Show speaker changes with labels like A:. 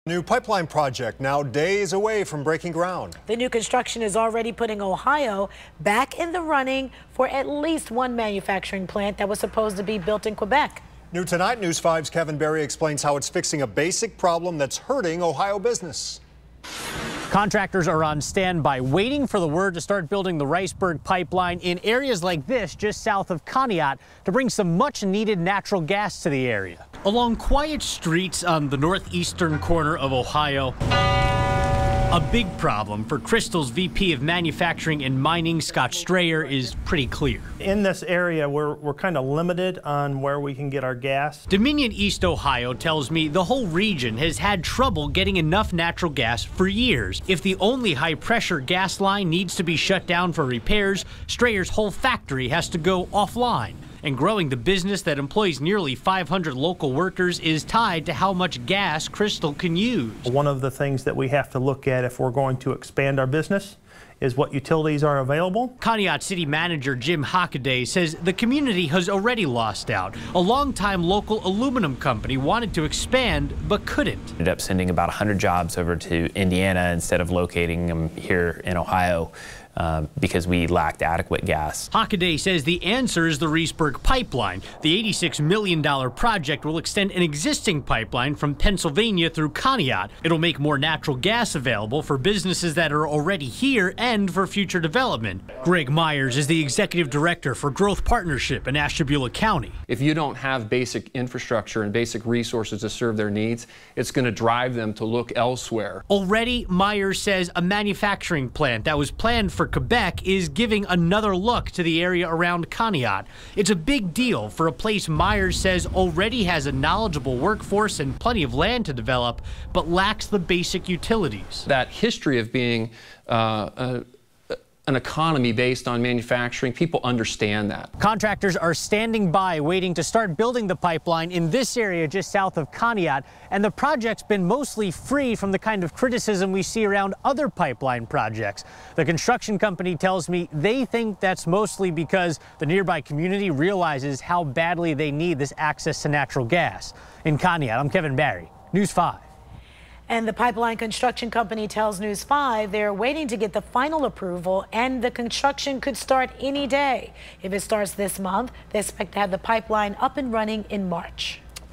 A: New pipeline project now days away from breaking ground.
B: The new construction is already putting Ohio back in the running for at least one manufacturing plant that was supposed to be built in Quebec.
A: New tonight, News 5's Kevin Berry explains how it's fixing a basic problem that's hurting Ohio business.
C: Contractors are on standby, waiting for the word to start building the Risberg Pipeline in areas like this, just south of Conneaut, to bring some much-needed natural gas to the area. Along quiet streets on the northeastern corner of Ohio, a big problem for Cristal's VP of Manufacturing and Mining, Scott Strayer, is pretty clear.
D: In this area, we're kind of limited on where we can get our gas.
C: Dominion East Ohio tells me the whole region has had trouble getting enough natural gas for years. If the only high-pressure gas line needs to be shut down for repairs, Strayer's whole factory has to go offline. And growing the business that employs nearly 500 local workers is tied to how much gas Cristal can use.
D: One of the things that we have to look at if we're going to expand our business is what utilities are available.
C: Conneaut City Manager Jim Hockaday says the community has already lost out. A longtime local aluminum company wanted to expand but couldn't.
E: Ended up sending about 100 jobs over to Indiana instead of locating them here in Ohio. Because we lacked adequate gas.
C: Hockaday says the answer is the Risberg Pipeline. The $86 million project will extend an existing pipeline from Pennsylvania through Conneaut. It'll make more natural gas available for businesses that are already here and for future development. Greg Myers is the executive director for Growth Partnership in Ashtabula County.
F: If you don't have basic infrastructure and basic resources to serve their needs, it's going to drive them to look elsewhere.
C: Already, Myers says a manufacturing plant that was planned for Quebec is giving another look to the area around Conneaut. It's a big deal for a place Myers says already has a knowledgeable workforce and plenty of land to develop, but lacks the basic utilities.
F: That history of being an economy based on manufacturing, people understand that.
C: Contractors are standing by waiting to start building the pipeline in this area just south of Conneaut, and the project's been mostly free from the kind of criticism we see around other pipeline projects. The construction company tells me they think that's mostly because the nearby community realizes how badly they need this access to natural gas. In Conneaut, I'm Kevin Berry, News 5.
B: And the pipeline construction company tells News 5 they're waiting to get the final approval, and the construction could start any day. If it starts this month, they expect to have the pipeline up and running in March.